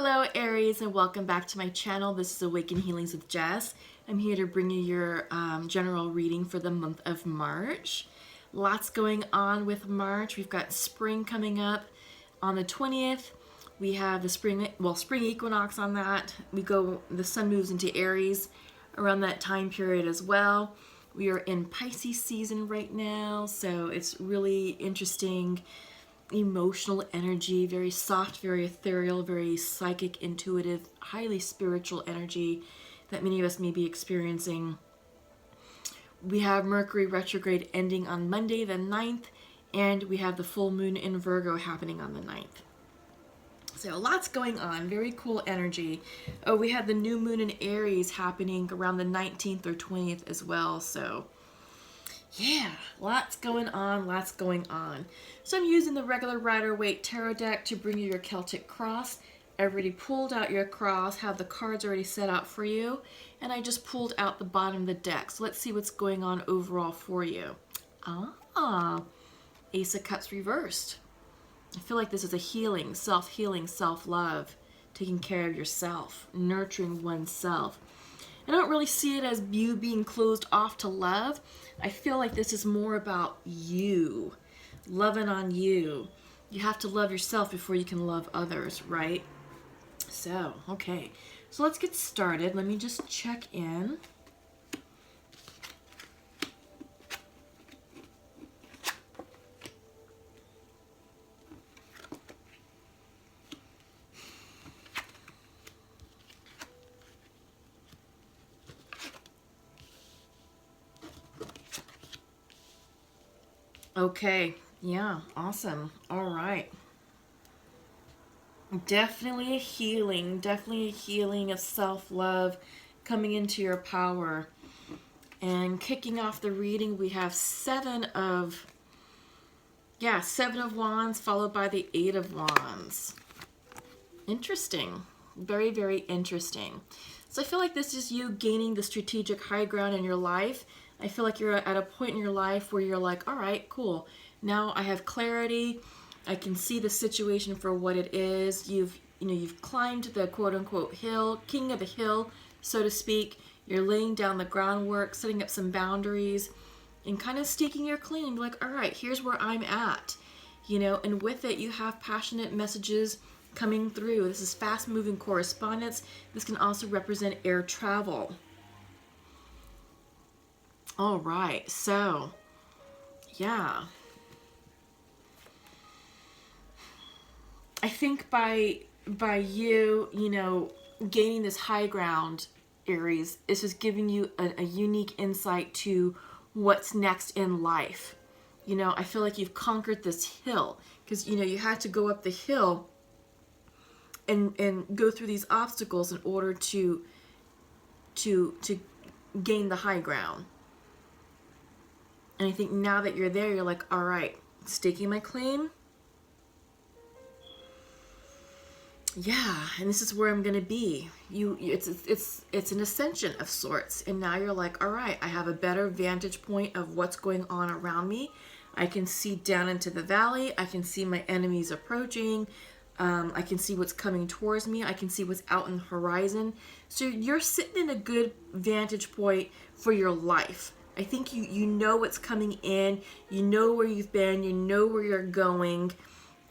Hello Aries, and welcome back to my channel. This is Awaken Healings with Jess. I'm here to bring you your general reading for the month of March. Lots going on with March. We've got spring coming up on the 20th. We have the spring equinox on that. The sun moves into Aries around that time period as well. We are in Pisces season right now, so it's really interesting. Emotional energy, very soft, very ethereal, very psychic, intuitive, highly spiritual energy that many of us may be experiencing. We have Mercury retrograde ending on Monday the 9th, and we have the full moon in Virgo happening on the 9th. So lots going on, very cool energy. Oh, we have the new moon in Aries happening around the 19th or 20th as well, so yeah, lots going on, lots going on. So I'm using the regular Rider-Waite Tarot deck to bring you your Celtic Cross. I already pulled out your cross, have the cards already set out for you, and I just pulled out the bottom of the deck. So let's see what's going on overall for you. Ace of Cups reversed. I feel like this is a healing, self-love, taking care of yourself, nurturing oneself. I don't really see it as you being closed off to love. I feel like this is more about you, loving on you. You have to love yourself before you can love others, right? So, okay. So let's get started. Let me just check in. Okay, yeah, awesome. All right. Definitely a healing of self-love coming into your power. And kicking off the reading, we have Seven of Wands followed by the Eight of Wands. Interesting. Very, very interesting. So I feel like this is you gaining the strategic high ground in your life. I feel like you're at a point in your life where you're like, all right, cool. Now I have clarity. I can see the situation for what it is. You've climbed the quote-unquote hill, king of the hill, so to speak. You're laying down the groundwork, setting up some boundaries, and kind of staking your claim. Like, all right, here's where I'm at. And with it, you have passionate messages coming through. This is fast-moving correspondence. This can also represent air travel. All right, so, yeah. I think by you, gaining this high ground, Aries, it's just giving you a unique insight to what's next in life. I feel like you've conquered this hill because, you had to go up the hill and go through these obstacles in order to gain the high ground. And I think now that you're there, you're like, all right, staking my claim. Yeah, and this is where I'm gonna be. It's an ascension of sorts, and now you're like, all right, I have a better vantage point of what's going on around me. I can see down into the valley. I can see my enemies approaching. I can see what's coming towards me. I can see what's out in the horizon. So you're sitting in a good vantage point for your life. I think you know what's coming in, you know where you've been, you know where you're going,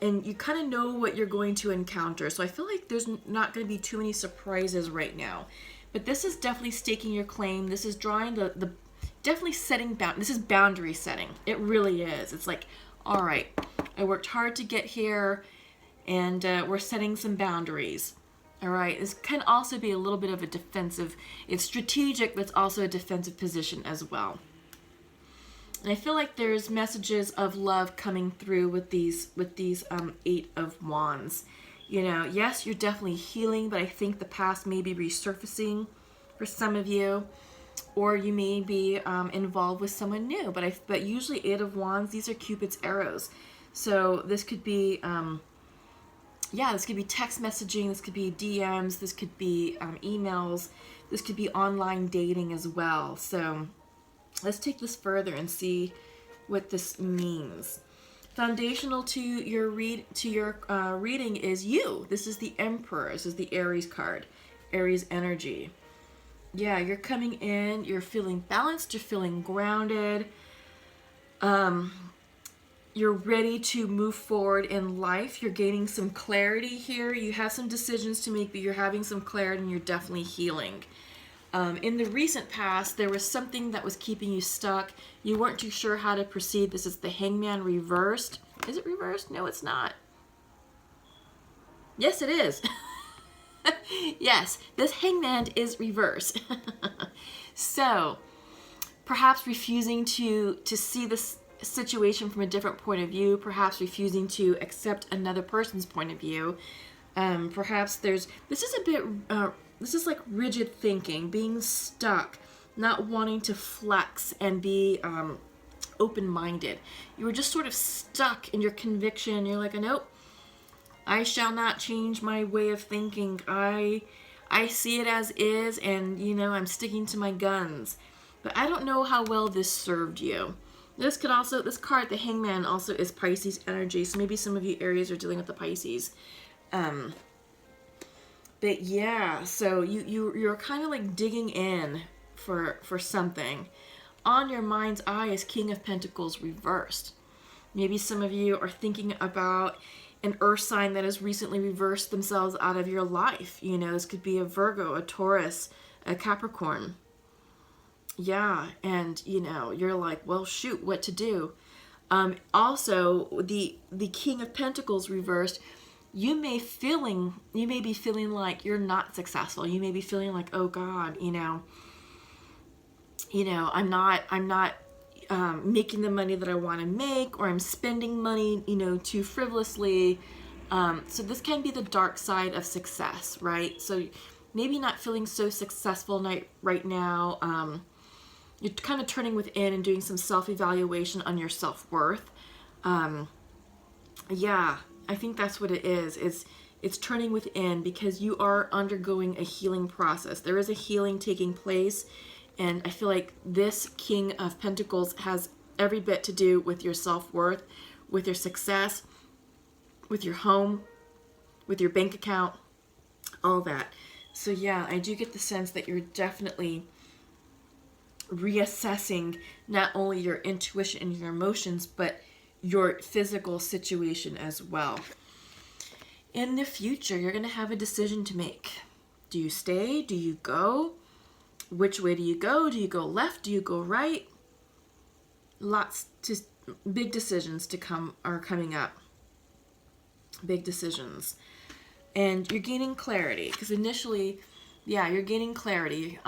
and you kind of know what you're going to encounter. So I feel like there's not going to be too many surprises right now. But this is definitely staking your claim. This is drawing definitely setting this is boundary setting. It really is. It's like, all right, I worked hard to get here, and we're setting some boundaries. All right, this can also be a little bit of a defensive. It's strategic, but it's also a defensive position as well. And I feel like there's messages of love coming through with these Eight of Wands. Yes, you're definitely healing, but I think the past may be resurfacing for some of you, or you may be involved with someone new. But usually Eight of Wands, these are Cupid's arrows. So this could be this could be text messaging, this could be DMs, this could be emails, this could be online dating as well. So let's take this further and see what this means. Foundational to your reading is you. This is the Emperor. This is the Aries card. Aries energy. Yeah, you're coming in, you're feeling balanced, you're feeling grounded. You're ready to move forward in life. You're gaining some clarity here. You have some decisions to make, but you're having some clarity and you're definitely healing. In the recent past, there was something that was keeping you stuck. You weren't too sure how to proceed. This is the Hangman reversed. Is it reversed? No, it's not. Yes, it is. Yes, this Hangman is reversed. So, perhaps refusing to see this situation from a different point of view, perhaps refusing to accept another person's point of view. Perhaps this is like rigid thinking, being stuck, not wanting to flex and be open-minded. You were just sort of stuck in your conviction. You're like, nope, I shall not change my way of thinking. I see it as is, and I'm sticking to my guns. But I don't know how well this served you. This card, the Hangman, also is Pisces energy. So maybe some of you Aries are dealing with the Pisces. But yeah, so you're kind of like digging in for something. On your mind's eye is King of Pentacles reversed. Maybe some of you are thinking about an earth sign that has recently reversed themselves out of your life. This could be a Virgo, a Taurus, a Capricorn. Yeah, and you're like, well, shoot, what to do? Also, the King of Pentacles reversed. You may be feeling like you're not successful. You may be feeling like, oh God, I'm not making the money that I want to make, or I'm spending money, too frivolously. So this can be the dark side of success, right? So maybe not feeling so successful right now. You're kind of turning within and doing some self-evaluation on your self-worth. Yeah, I think that's what it is. It's turning within because you are undergoing a healing process. There is a healing taking place, and I feel like this King of Pentacles has every bit to do with your self-worth, with your success, with your home, with your bank account, all that. So yeah, I do get the sense that you're definitely reassessing not only your intuition and your emotions, but your physical situation as well. In the future, you're going to have a decision to make. Do you stay? Do you go? Which way do you go? Do you go left? Do you go right? Big decisions are coming up. Big decisions. And you're gaining clarity, because initially, yeah, you're gaining clarity.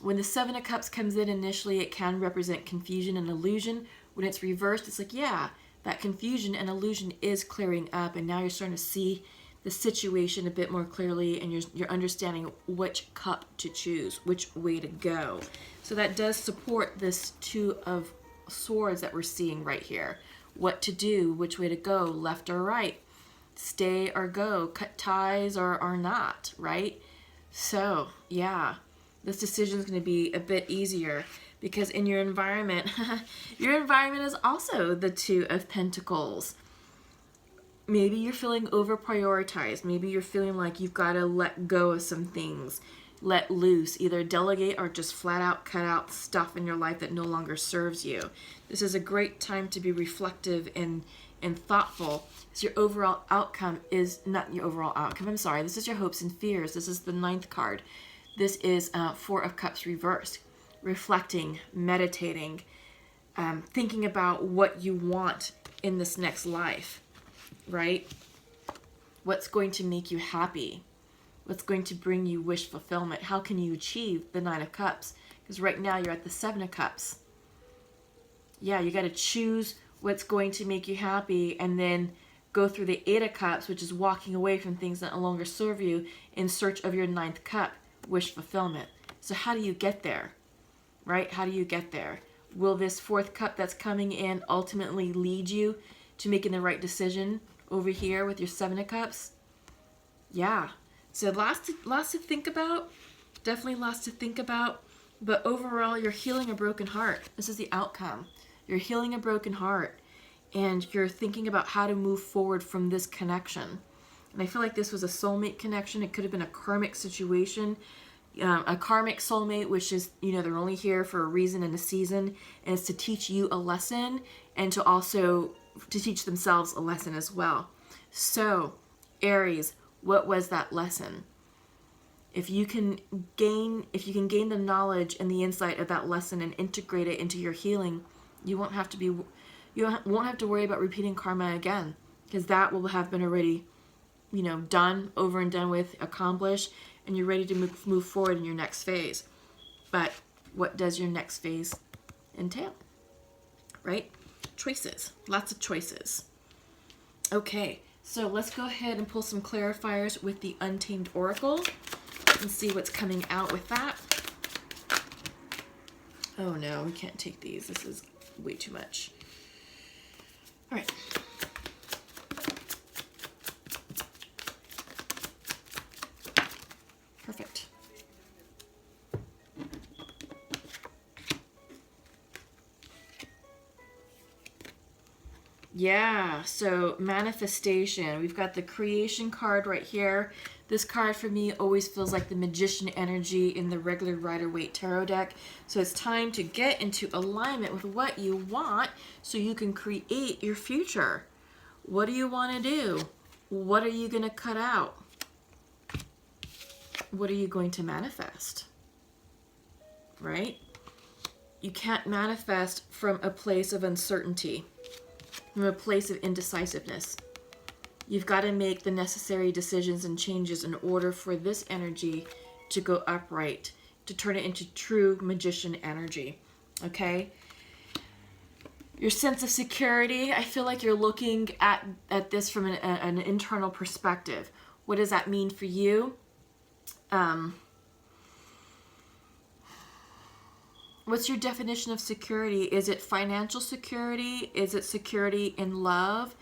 When the Seven of Cups comes in initially, it can represent confusion and illusion. When it's reversed, it's like, yeah, that confusion and illusion is clearing up, and now you're starting to see the situation a bit more clearly, and you're understanding which cup to choose, which way to go. So that does support this Two of Swords that we're seeing right here. What to do, which way to go, left or right, stay or go, cut ties or not, right? So, yeah. This decision is going to be a bit easier because in your environment, your environment is also the Two of Pentacles. Maybe you're feeling over-prioritized. Maybe you're feeling like you've got to let go of some things, let loose, either delegate or just flat out cut out stuff in your life that no longer serves you. This is a great time to be reflective and thoughtful. So your overall outcome is not your overall outcome. I'm sorry. This is your hopes and fears. This is the 9th card. This is Four of Cups reversed. Reflecting, meditating, thinking about what you want in this next life, right? What's going to make you happy? What's going to bring you wish fulfillment? How can you achieve the 9 of Cups? Because right now you're at the 7 of Cups. Yeah, you got to choose what's going to make you happy, and then go through the 8 of Cups, which is walking away from things that no longer serve you in search of your 9th cup. Wish fulfillment. So how do you get there, right? How do you get there? Will this 4th cup that's coming in ultimately lead you to making the right decision over here with your 7 of Cups? Yeah. So lots to think about. Definitely lots to think about. But overall, you're healing a broken heart. This is the outcome. You're healing a broken heart. and you're thinking about how to move forward from this connection. And I feel like this was a soulmate connection. It could have been a karmic situation, a karmic soulmate, which is, you know, they're only here for a reason and a season, and it's to teach you a lesson and to also to teach themselves a lesson as well. So, Aries, what was that lesson? If you can gain the knowledge and the insight of that lesson and integrate it into your healing, you won't have to worry about repeating karma again, because that will have been already, you know, done, over and done with, accomplished, and you're ready to move forward in your next phase. But what does your next phase entail? Right? Choices. Lots of choices. Okay, so let's go ahead and pull some clarifiers with the Untamed Oracle and see what's coming out with that. Oh no, we can't take these. This is way too much. All right. Perfect. Yeah, so manifestation. We've got the creation card right here. This card for me always feels like the magician energy in the regular Rider-Waite tarot deck. So it's time to get into alignment with what you want so you can create your future. What do you want to do? What are you going to cut out? What are you going to manifest? Right? You can't manifest from a place of uncertainty, from a place of indecisiveness. You've got to make the necessary decisions and changes in order for this energy to go upright, to turn it into true magician energy. Okay? Your sense of security, I feel like you're looking at this from an internal perspective. What does that mean for you? What's your definition of security? Is it financial security? Is it security in love,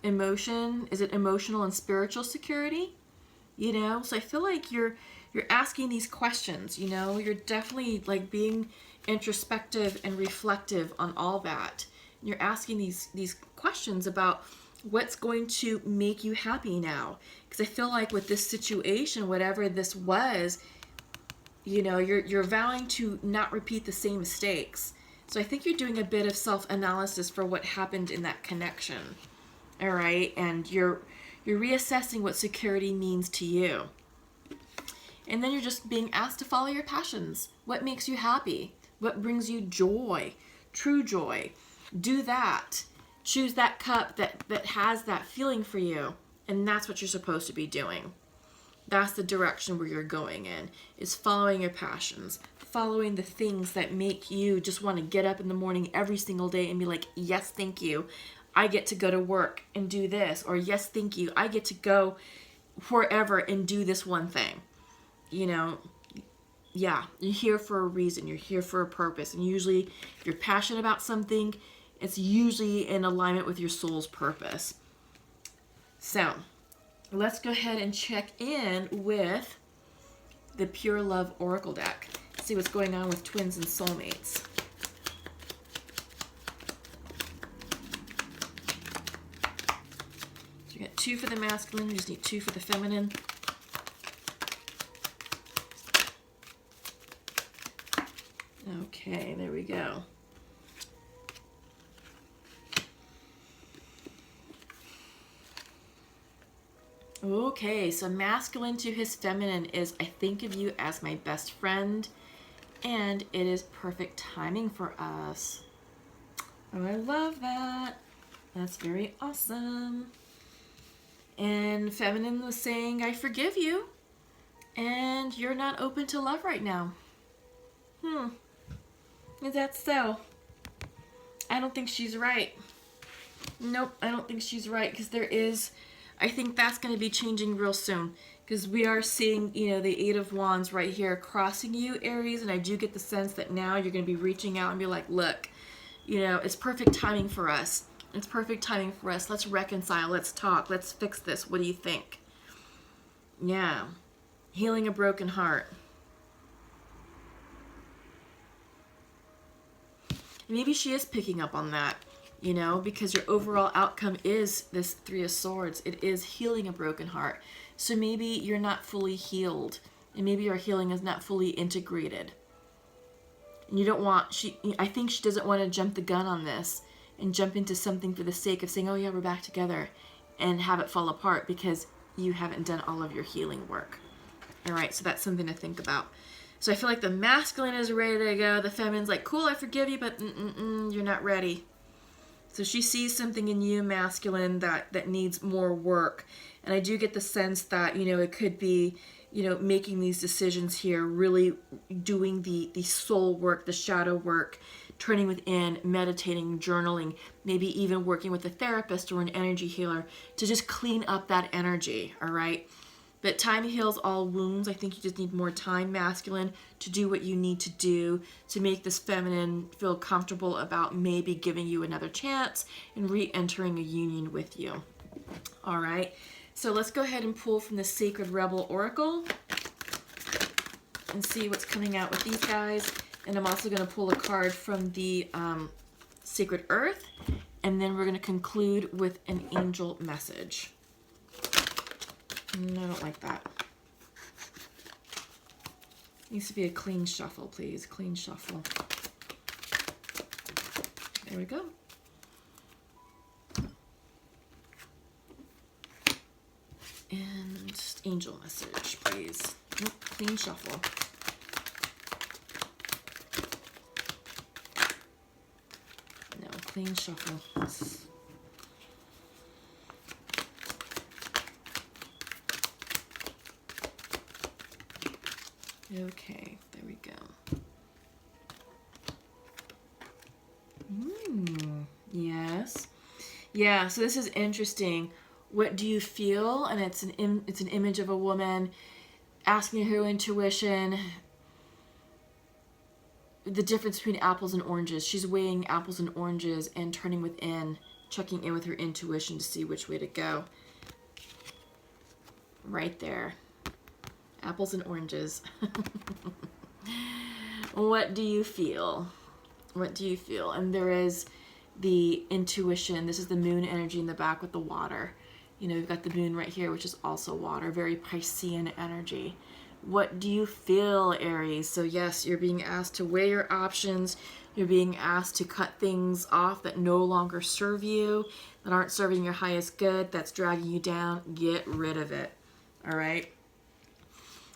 emotion? Is it emotional and spiritual security? You know, so I feel like you're asking these questions, you know, you're definitely like being introspective and reflective on all that. You're asking these questions about what's going to make you happy now. Because I feel like with this situation, whatever this was, you know, you're vowing to not repeat the same mistakes. So I think you're doing a bit of self-analysis for what happened in that connection. All right? And you're reassessing what security means to you. And then you're just being asked to follow your passions. What makes you happy? What brings you joy? True joy. Do that. Choose that cup that has that feeling for you. And that's what you're supposed to be doing. That's the direction where you're going in, is following your passions, following the things that make you just want to get up in the morning every single day and be like, yes, thank you. I get to go to work and do this. Or yes, thank you. I get to go wherever and do this one thing. You know, yeah, you're here for a reason. You're here for a purpose. And usually if you're passionate about something, it's usually in alignment with your soul's purpose. So let's go ahead and check in with the Pure Love Oracle deck. See what's going on with twins and soulmates. So you got 2 for the masculine, you just need 2 for the feminine. Okay, there we go. Okay, so masculine to his feminine is, I think of you as my best friend, and it is perfect timing for us. Oh, I love that. That's very awesome. And feminine was saying, I forgive you, and you're not open to love right now. Is that so? I don't think she's right. Nope, I don't think she's right, because there is... I think that's going to be changing real soon, because we are seeing, you know, the 8 of Wands right here crossing you, Aries, and I do get the sense that now you're going to be reaching out and be like, look, you know, it's perfect timing for us. It's perfect timing for us. Let's reconcile. Let's talk. Let's fix this. What do you think? Yeah. Healing a broken heart. Maybe she is picking up on that. you know, because your overall outcome is this Three of Swords. It is healing a broken heart. So maybe you're not fully healed, and maybe your healing is not fully integrated. And you don't want, I think she doesn't want to jump the gun on this and jump into something for the sake of saying, oh yeah, we're back together, and have it fall apart because you haven't done all of your healing work. All right, so that's something to think about. So I feel like the masculine is ready to go. The feminine's like, cool, I forgive you, but you're not ready. So she sees something in you, masculine, that needs more work. And I do get the sense that, you know, it could be, you know, making these decisions here, really doing the soul work, the shadow work, turning within, meditating, journaling, maybe even working with a therapist or an energy healer to just clean up that energy, all right? But time heals all wounds. I think you just need more time, masculine, to do what you need to do to make this feminine feel comfortable about maybe giving you another chance and re-entering a union with you. All right. So let's go ahead and pull from the Sacred Rebel Oracle and see what's coming out with these guys. And I'm also going to pull a card from the Sacred Earth. And then we're going to conclude with an angel message. No, I don't like that. Needs to be a clean shuffle, please. Clean shuffle. There we go. And just angel message, please. Nope, clean shuffle. No, clean shuffle. Okay, there we go. Yes. Yeah, so this is interesting. What do you feel? And it's an image of a woman asking her intuition. The difference between apples and oranges. She's weighing apples and oranges and turning within, checking in with her intuition to see which way to go. Right there. Apples and oranges. What do you feel? What do you feel? And there is the intuition. This is the moon energy in the back with the water. You know, you've got the moon right here, which is also water. Very Piscean energy. What do you feel, Aries? So yes, you're being asked to weigh your options. You're being asked to cut things off that no longer serve you, that aren't serving your highest good, that's dragging you down. Get rid of it. All right?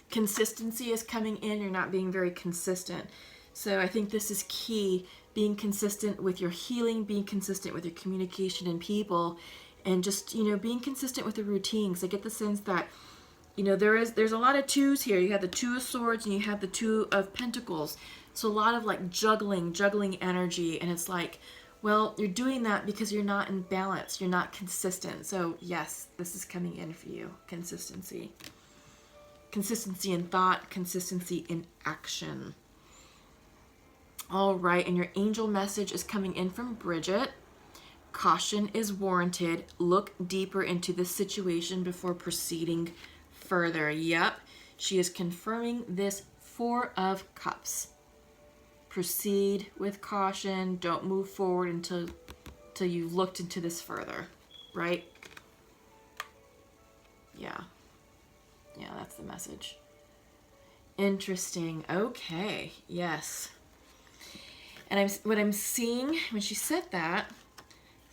Consistency is coming in. You're not being very consistent. So I think this is key, being consistent with your healing, being consistent with your communication and people, and just, you know, being consistent with the routines. I get the sense that, you know, there's a lot of twos here. You have the Two of Swords and you have the Two of Pentacles. So a lot of like juggling energy. And it's like, well, you're doing that because you're not in balance. You're not consistent. So yes, this is coming in for you. Consistency. Consistency in thought, consistency in action. All right, and your angel message is coming in from Bridget. Caution is warranted. Look deeper into this situation before proceeding further. Yep, she is confirming this Four of Cups. Proceed with caution. Don't move forward until you've looked into this further, right? Yeah. Yeah, that's the message. Interesting. Okay. Yes. And what I'm seeing when she said that,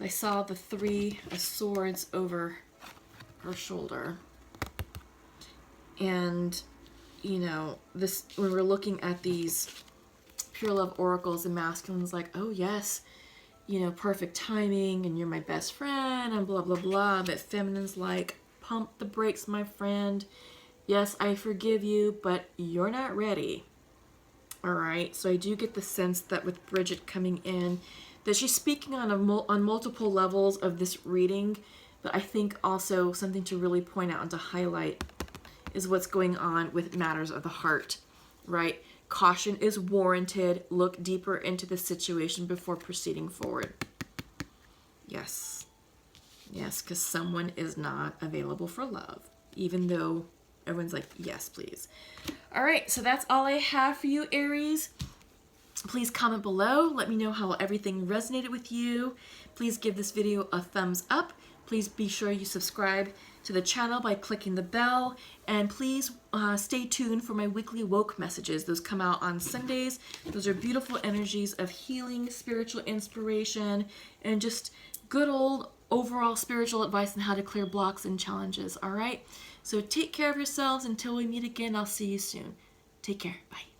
I saw the Three of Swords over her shoulder. And, you know, this, when we're looking at these pure love oracles, the masculine's like, oh yes, you know, perfect timing, and you're my best friend, and blah, blah, blah. But feminine's like, pump the brakes, my friend. Yes, I forgive you, but you're not ready. All right, so I do get the sense that with Bridget coming in, that she's speaking on multiple levels of this reading, but I think also something to really point out and to highlight is what's going on with matters of the heart, right? Caution is warranted. Look deeper into the situation before proceeding forward. Yes. Yes, because someone is not available for love, even though everyone's like, yes, please. All right, so that's all I have for you, Aries. Please comment below. Let me know how everything resonated with you. Please give this video a thumbs up. Please be sure you subscribe to the channel by clicking the bell. And please stay tuned for my weekly woke messages. Those come out on Sundays. Those are beautiful energies of healing, spiritual inspiration, and just good old overall spiritual advice on how to clear blocks and challenges. All right? So take care of yourselves. Until we meet again, I'll see you soon. Take care. Bye.